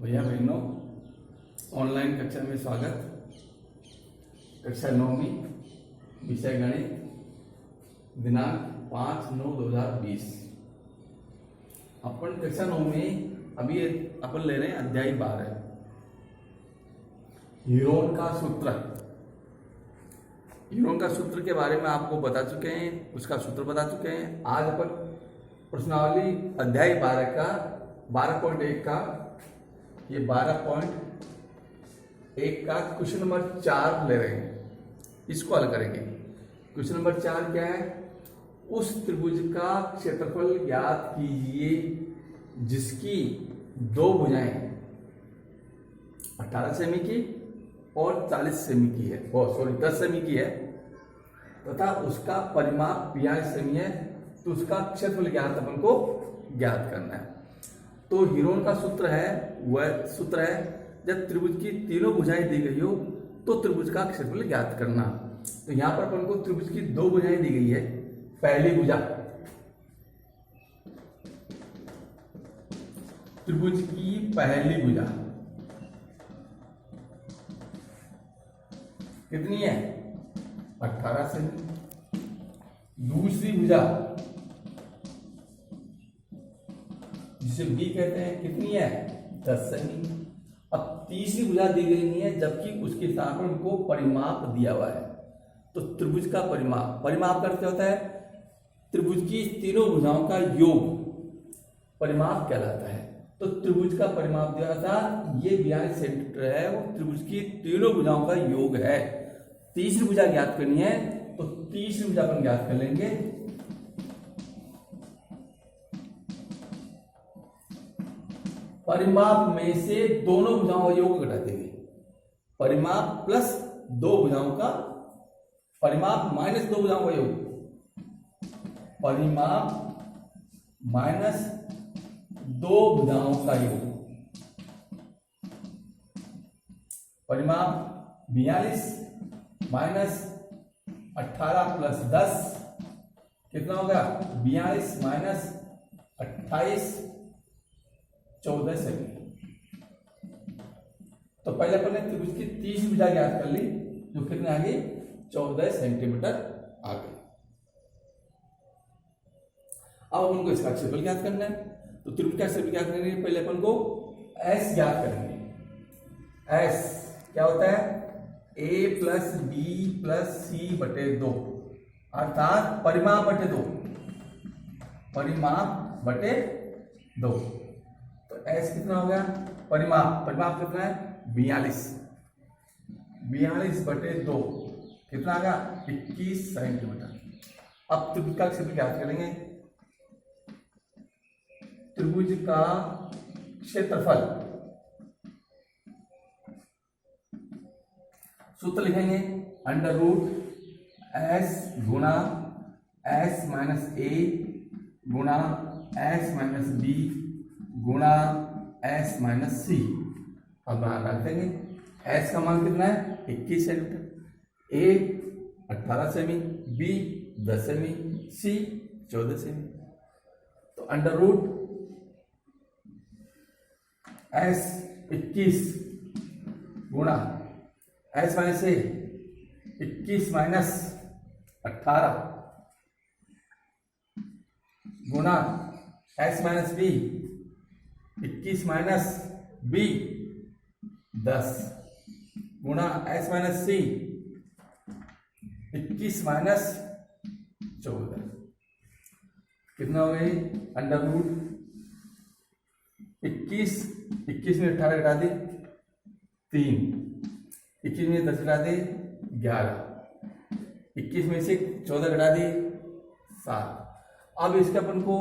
भैया बहनों, ऑनलाइन कक्षा में स्वागत। कक्षा 9वीं, विषय गणित, दिनांक 5/9/2020। अपन कक्षा 9 में अभी अपन ले रहे हैं अध्याय 12, हीरोन का सूत्र। हीरोन का सूत्र के बारे में आपको बता चुके हैं, उसका सूत्र बता चुके हैं। आज अपन प्रश्नावली अध्याय 12 का 12.1 का ये 12.1 का क्वेश्चन नंबर 4 ले रहे हैं। इसको हल करेंगे। क्वेश्चन नंबर 4 क्या है? उस त्रिभुज का क्षेत्रफल ज्ञात कीजिए जिसकी दो भुजाएं 18 सेमी की और 40 सेमी की है, 10 सेमी की है, तथा उसका परिमाप 42 सेमी है। तो उसका क्षेत्रफल ज्ञात अपन को ज्ञात करना है। तो हीरोन का सूत्र है, वह सूत्र है जब त्रिभुज की तीनों भुजाएं दी गई हो तो त्रिभुज का क्षेत्रफल ज्ञात करना। तो यहां पर अपन को त्रिभुज की दो भुजाएं दी गई है। पहली भुजा, त्रिभुज की पहली भुजा कितनी है? 18 सेमी। दूसरी भुजा जिसे बी कहते हैं कितनी है? 10 सेमी। अब तीसरी भुजा दी गई नहीं है, जबकि उसके साथ में उनको परिमाप दिया हुआ है। तो त्रिभुज का परिमाप करते होता है त्रिभुज की तीनों भुजाओं का योग परिमाप कहलाता है। तो त्रिभुज का परिमाप दिया था, ये 42 सेंटीमीटर है, वो त्रिभुज की तीनों भुजाओं का योग है। तीसरी भुजा ज्ञात करनी है, तो तीसरी भुजा अपन ज्ञात कर लेंगे। परिमाप में से दोनों भुजाओं का योग घटा देंगे। परिमाप प्लस दो भुजाओं का, परिमाप माइनस दो भुजाओं का योग, परिमाप माइनस दो भुजाओं का योग। परिमाप 42 माइनस 18 प्लस 10 कितना होगा? 42 माइनस 28 14 सेमी। तो पहले अपन ने त्रिभुज की 30 भुजा ज्ञात कर ली, जो कितने आ गई? 14 सेंटीमीटर आ गई। अब उनको इसका क्षेत्रफल ज्ञात करना है। तो त्रिभुज का क्षेत्रफल ज्ञात करने के लिए पहले अपन को एस ज्ञात करेंगे। एस क्या होता है? ए प्लस बी प्लस सी बटे 2, अर्थात परिमाप बटे 2, परिमाप बटे 2। तो एस कितना हो गया? परिमाप कितना है? 42 बटे 2 कितना आ गया? 21 सेंटीमीटर। अब त्रिभुज का क्षेत्रफल ज्ञात करेंगे। त्रिभुज का क्षेत्रफल, सूत्र लिखेंगे अंडर रूट एस गुणा एस माइनस ए गुणा एस माइनस बी गुणा एस माइनस सी। अब यहां रख देंगे। एस का मान कितना है? 21 centimetre, A 18 cm, B 10 cm, C 14 cm. तो अंडर रूट एस 21 गुणा एस माइनस ए 21 माइनस 18 गुणा S minus B 21 minus B 10 गुणा एस माइनस सी 21 माइनस 14 कितना हो गई? अंडर रूट 21 में 18 घटा दे 3, 21 में 10 घटा दे 11, 21 में से 14 घटा दे 7। अब इसके अपन को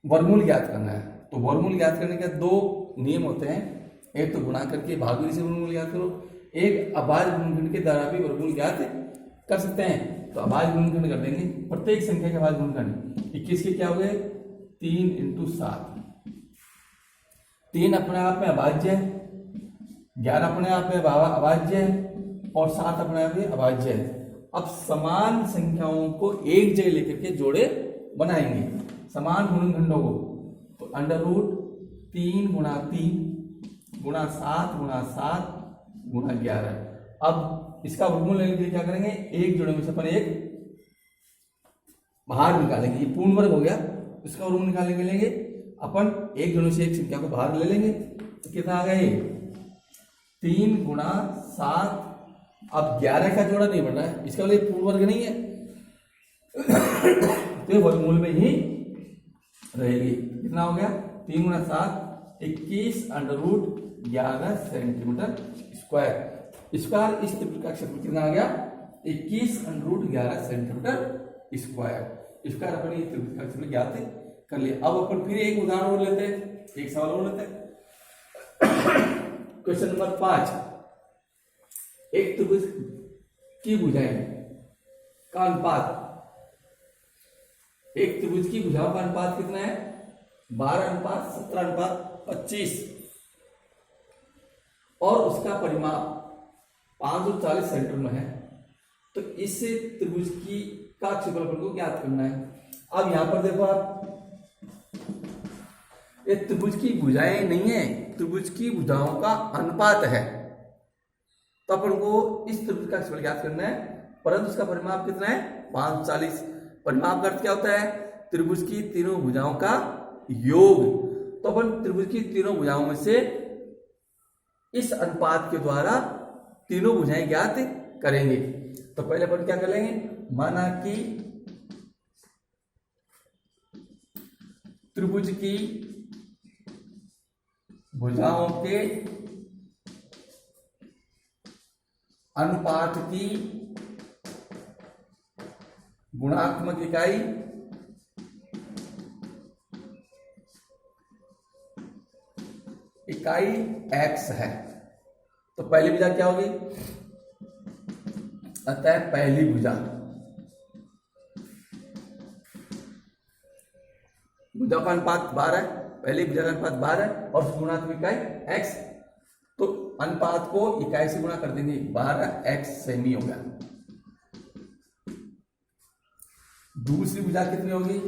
वर्गमूल ज्ञात करना है। तो वर्गमूल ज्ञात करने के दो नियम होते हैं। एक तो गुणा करके भागफल से वर्गमूल ज्ञात करो, एक अभाज्य गुणनखंड के द्वारा भी वर्गमूल ज्ञात कर सकते हैं। तो अभाज्य गुणनखंड कर देंगे। प्रत्येक संख्या के अभाज्य गुणनखंड 21 के क्या हो गए? 3 × 7। 3 अपने आप में अभाज्य है, 11 अपने आप में अभाज्य है और 7 अपने आप में अभाज्य है। अब समान संख्याओं को एक जगह लेकर के जोड़े बनाएंगे, समान गुणनखंडों को। तो अंडर रूट 3 गुणा 3 गुणा 7 गुणा 7 गुणा 11। अब इसका वर्गमूल लेने के लिए क्या करेंगे, एक जोड़े में से अपन एक बाहर निकालेंगे, ये पूर्ण वर्ग हो गया, इसका वर्गमूल निकालने के लिए अपन एक जोड़े से एक संख्या को बाहर ले लेंगे। तो कितना आ गया ये 3 गुणा 7। अब 11 का जोड़ा नहीं बन रहा है, इसका मतलब पूर्ण वर्ग नहीं है, तो ये वर्गमूल में ही रहेगी। कितना हो गया 3 गुणा 7 21 under root 11 centimetre square. Square इस त्रिभुज का क्षेत्रफल कितना आ गया 21 under root 11 centimetre square. Square अपन ये त्रिभुज का क्षेत्रफल ज्ञात कर लिया। अब अपन फिर एक उदाहरण और लेते हैं, एक सवाल और लेते हैं। क्वेश्चन नंबर 5, एक त्रिभुज की भुजाएं का अनुपात, एक त्रिभुज की भुजाओं का अनुपात कितना है 12:17:25 और उसका परिमाप 540 सेंटीमीटर में है। तो इस त्रिभुज की का क्षेत्रफल को ज्ञात करना है। अब यहां पर देखो आप, ये त्रिभुज की भुजाएं नहीं है, त्रिभुज की भुजाओं का अनुपात है। तो अपन को इस त्रिभुज का क्षेत्रफल ज्ञात करना है, परंतु उसका परिमाप कितना है 540। परिमाप का अर्थ क्या होता है, त्रिभुज की तीनों भुजाओं का योग। तो अपन त्रिभुज की तीनों भुजाओं में से इस अनुपात के द्वारा तीनों भुजाएं ज्ञात करेंगे। तो पहले अपन क्या करेंगे, माना कि त्रिभुज की भुजाओं के अनुपात की गुणात्मक इकाई x है। तो पहली भुजा क्या होगी, अतः पहली भुजा का अनुपात 12 है, पहली भुजा का अनुपात 12 है और उसकी गुणात्मक इकाई x। तो अनुपात को इकाई से गुणा कर देंगे, 12x सेमी हो गया। दूसरी भुजा कितनी होगी,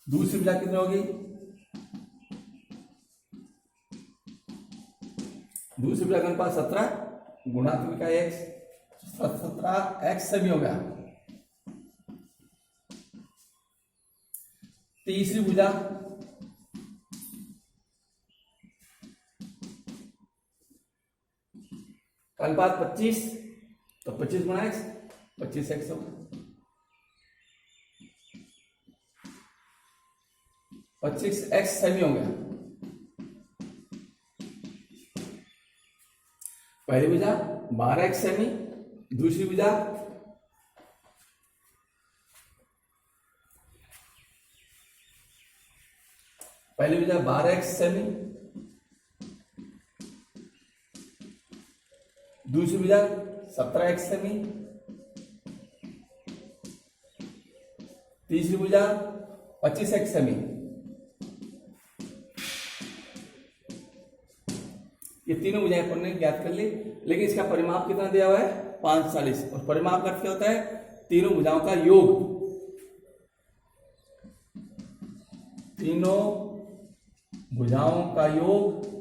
दूसरी भुजा कितनी होगी, दूसरी भुजा का अनुपात 17 गुणात्मक इकाई x, 17x सेमी हो गया। तीसरी भुजा का अनुपात 25, तो 25 गुणा x 25x होगा। 25x सेमी हो गया। पहली भुजा 12x सेमी, दूसरी भुजा पहली भुजा 12x सेमी, दूसरी भुजा 17x सेमी, तीसरी भुजा 25x सेमी। ये तीनों भुजाएं अपन ने ज्ञात कर ली, लेकिन इसका परिमाप कितना दिया हुआ है 540। और परिमाप का अर्थ क्या होता है, तीनों भुजाओं का योग, तीनों भुजाओं का योग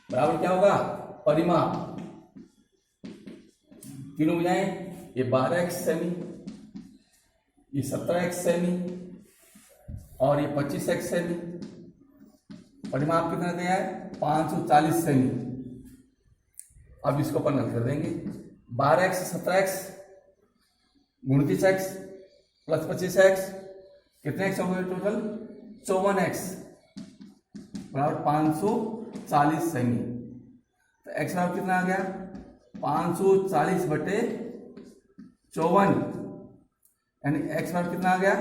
बराबर क्या होगा परिमाप। तीनों भुजाएं, ये 12x सेमी, ये 17x सेमी और ये 25x सेमी। परिमाप कितना दिया है 540 सेमी। अब इसको अपन हल कर देंगे, 12x 17x 29x plus 25x कितने x हो गए टोटल 54x बराबर 540 सेमी। तो x बराबर कितना आ गया 540 बटे 54, यानी x बराबर कितना आ गया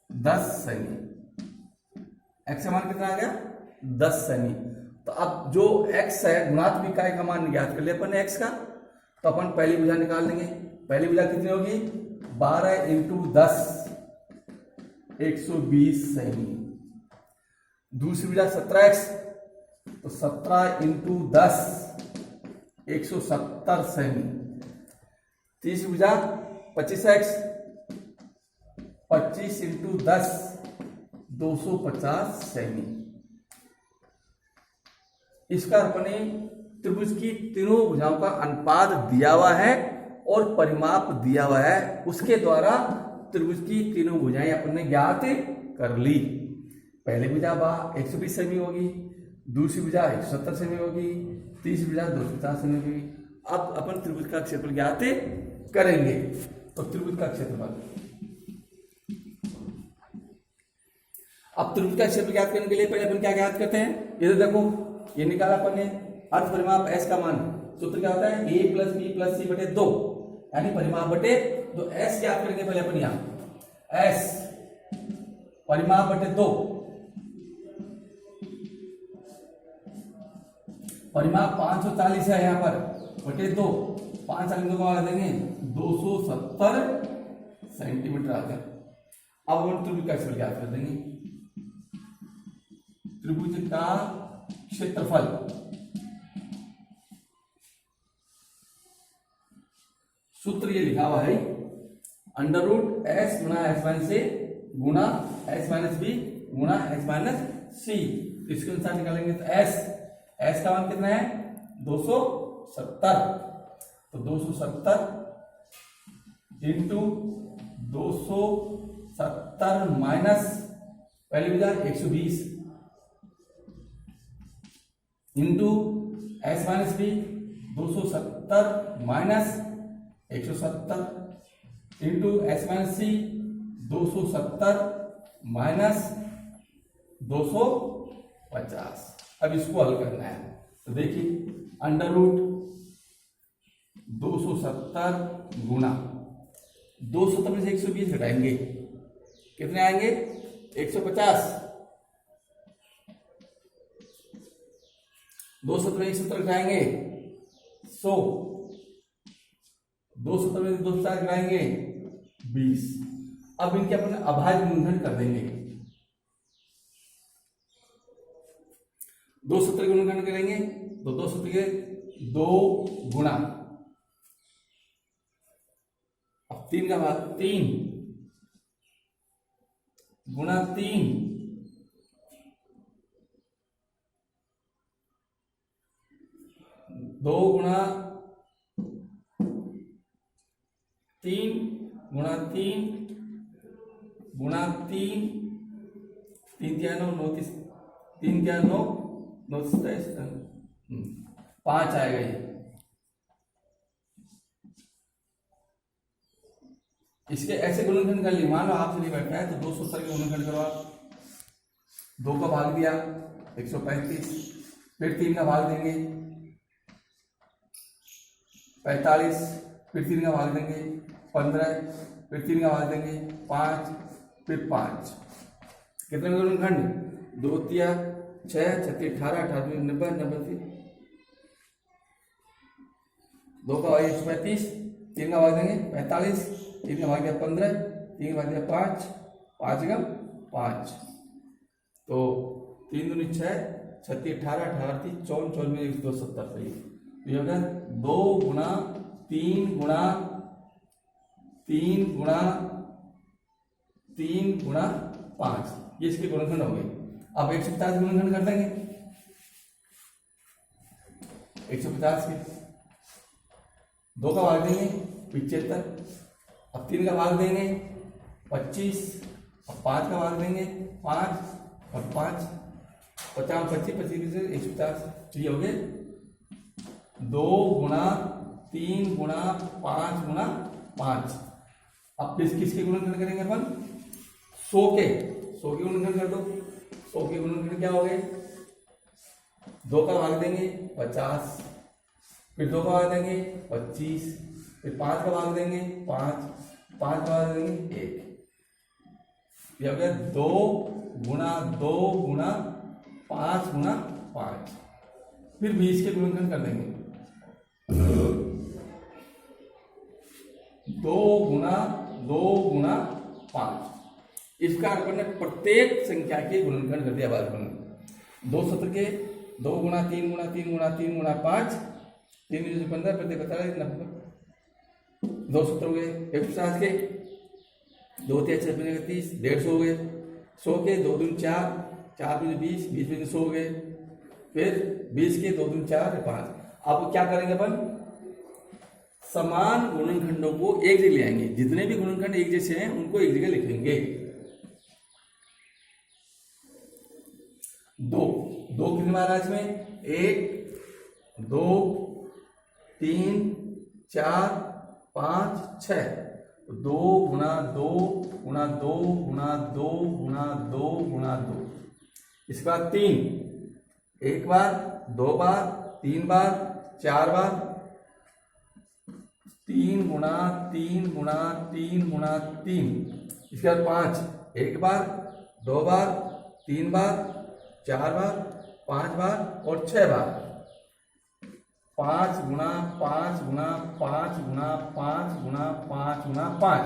10 सेमी। x का मान कितना आ गया 10 सेमी। तो अब जो x है गुणात्मक इकाई का मान ज्ञात कर लिया अपन ने x का। तो अपन पहली भुजा निकाल लेंगे। पहली भुजा कितनी होगी 12 इंटू 10 120 सेमी। दूसरी भुजा 17x, तो 17 इंटू 10 170 सेमी। तीसरी भुजा 25x, 25 इंटू 10 250 सेमी। इसका अपने त्रिभुज की तीनों भुजाओं का अनुपात दिया हुआ है और परिमाप दिया हुआ है, उसके द्वारा त्रिभुज की तीनों भुजाएं अपने ज्ञात कर ली। पहली भुजा 120 सेमी होगी, दूसरी भुजा 170 सेमी होगी, तीसरी भुजा 250 सेमी होगी। अब अपन त्रिभुज का क्षेत्रफल ज्ञात करेंगे। तो त्रिभुज का क्षेत्रफल, अब त्रिभुज का क्षेत्रफल ज्ञात करने के लिए पहले अपन क्या ज्ञात करते हैं, ये देखो ये निकाला अपन ने अर्ध परिमाप s का मान। सूत्र क्या होता है, a + b + c बटे 2, यानी परिमाप बटे। तो s ज्ञात करेंगे पहले अपन, यहाँ s परिमाप बटे 2, परिमाप 540 है यहाँ पर बटे 2, 540 को लगा देंगे 270 सेंटीमीटर आता है। अब हम त्रिभुज का क्षेत्रफल ज्ञात कर देंगे। त्रिभुज का क्षेत्रफल सूत्र ये लिखा हुआ है, √s गुणा s - a गुणा s - b गुणा s - c। इसके अनुसार निकालेंगे तो s का मान कितना है, 270। तो 270 इंटू 270 माइनस पहली भुजा 120 into s - b 270 minus 170 into s - c 270 minus 250। अब इसको हल करना है तो देखिए, √270 गुणा 270 में से 120 घटाएंगे, कितने आएंगे, 150। 270 में 170 घटाएंगे 100, 270 में 250 घटाएंगे 20। अब इनके अपन अभाज्य गुणनखंड कर देंगे। 270 के गुणनखंड करेंगे तो 270 के 2 गुणा, अब 3 का भाग 3 गुणा 3 2 गुणा 3 गुणा 3 गुणा 3, 3 क्या 9, 9 3 क्या 9, 9 27 5 आएगा ये। इसके ऐसे गुणनखंड कर लिए, मान लो आपसे नहीं बैठा है तो 270 के गुणनखंड करो आप। 2 का भाग दिया 135, फिर 3 का भाग देंगे 45, फिर 3 का भाग देंगे 15, फिर 3 का भाग देंगे 5, फिर 5। कितने गुणनखंड, 2 तिया 6, 36 18, 18 90, 90 2 का भाग 135, 3 का भाग देंगे 45, 3 का भाग दिया 15, 3 का भाग दिया 5, 5 का 5। तो 3 दूनी 6, 36 18, 18 54 में 170 सही। तो ये होगा 2 गुणा 3 गुणा 3 गुणा 3 गुणा 5, ये इसके गुणनखंड हो गए। अब 150 गुणनखंड कर देंगे 150 के, 2 का भाग देंगे 75, अब 3 का भाग देंगे 25, अब 5 का भाग देंगे 5 और 5, 50 25 25 से 150। तो ये हो गए 2 गुणा 3 गुणा 5 गुणा 5। अब किसके गुणनखंड करेंगे अपन, 100 के गुणनखंड कर दो। 100 के गुणनखंड क्या हो गए, 2 का भाग देंगे 50, फिर 2 का भाग देंगे 25, फिर 5 का भाग देंगे 5, 5 का भाग देंगे 1। यह हो गया 2 गुणा 2 गुणा 5 गुणा 5। फिर 20 के गुणनखंड कर देंगे 2 गुणा 2 गुणा 5। इसका अपन ने प्रत्येक संख्या के गुणनखंड कर दिया बाद में। 270 के 2 गुणा 3 गुणा 3 गुणा 3 गुणा 5, 3 15 प्रत्येक 90, 270 हो गए। 150 के 2 3 6 30, 150 हो गए। 100 के 2 दूनी 4, 4 दूनी 20, 20 दूनी 100 हो गए। फिर 20 के 2 दूनी 4 5। अब क्या करेंगे अपन, समान गुणनखंडों को एक जगह ले आएंगे, जितने भी गुणनखंड एक जैसे हैं उनको एक जगह लिखेंगे। 2 कितनी बार है इसमें, 1 2 3 4 5 6। 2 गुणा 2 गुणा 2 गुणा 2 गुणा 2 गुणा 2। इसके बाद 3, एक बार, 2 बार, 3 बार, 4 बार। 3 गुणा 3 गुणा 3 गुणा 3। इसके बाद 5, एक बार, 2 बार, 3 बार, 4 बार, 5 बार और 6 बार। 5 गुणा 5 गुणा 5 गुणा 5 गुणा 5 गुणा 5।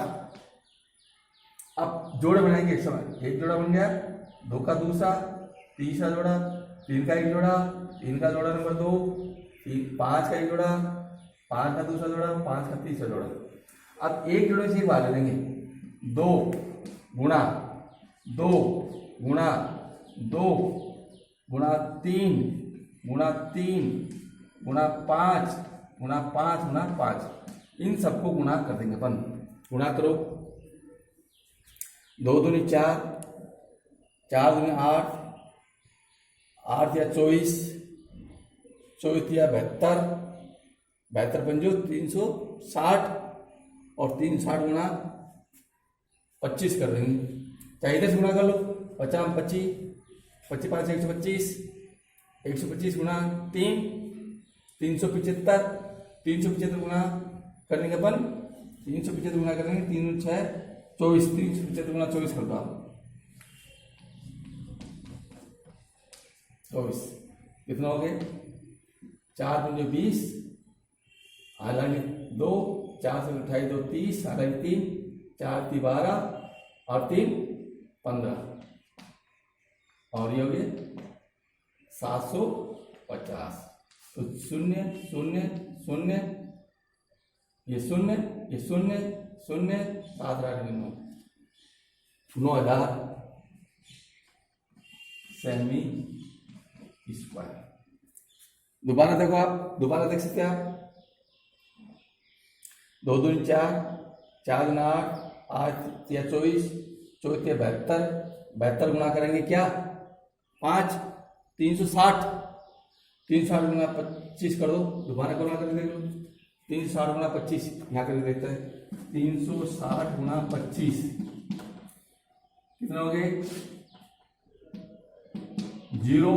अब जोड़े बनाएंगे एक समय। एक जोड़ा बन गया, 2 का दूसरा, तीसरा जोड़ा, 3 का एक जोड़ा, 3 का जोड़ा नंबर 2, 5 का एक जोड़ा, 5 का दूसरा जोड़ा, 5 का तीसरा जोड़ा। अब एक जोड़े से एक बार ले लेंगे, 2 गुणा 2 गुणा 2 गुणा 3 गुणा 3 गुणा 5 गुणा 5 गुणा 5। इन सबको गुणा कर देंगे अपन। गुणा करो, 2 दूनी 4, 4 दूनी 8, 8 या 24, 24 या 72, 72 पंजो 360 और 360 गुणा 25 कर देंगे। चाहे इधर से गुणा कर लो, 50 25, 25 5 125, 125 गुणा 3 375, 375 गुणा करने के अपन 375 गुणा करेंगे, 3 6 24, 375 गुणा 24 कर दो आप, 24 कितना हो गए, 4 दूनी 20, हालांकि 2, 4 से 28 2 30, हालांकि 3, 4 3 12 और 3 15 और ये हो गए 750। तो 0 0 0, ये 0 ये 0 0, 7 8 9, 9000 सेमी स्क्वायर। दोबारा देखो, आप दोबारा देख सकते हैं आप, 2 दूनी 4, 4 दूनी 8, 8 या 24, 24 या 72, 72 गुणा करेंगे क्या 5, 360, 360 गुणा 25 कर दो। दोबारा गुणा करके देख लो, 360 गुणा 25 यहाँ करके देखते हैं, 360 गुणा 25 कितना हो गए, 0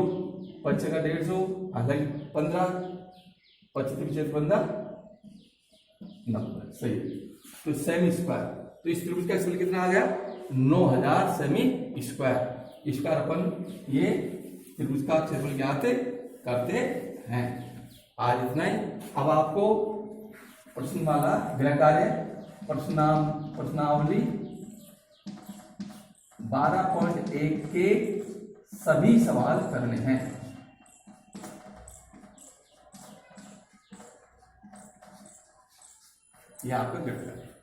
25 का 150, हालांकि 15, 25 15 90, सही। तो सेमी स्क्वायर, तो इस त्रिभुज का क्षेत्रफल कितना आ गया, 9000 सेमी स्क्वायर। इसका अपन ये त्रिभुज का क्षेत्रफल ज्ञात करते हैं। आज इतना ही। अब आपको प्रश्नमाला गृह कार्य प्रश्नावली 12.1 के सभी सवाल करने हैं। यह आपका गृह कार्य।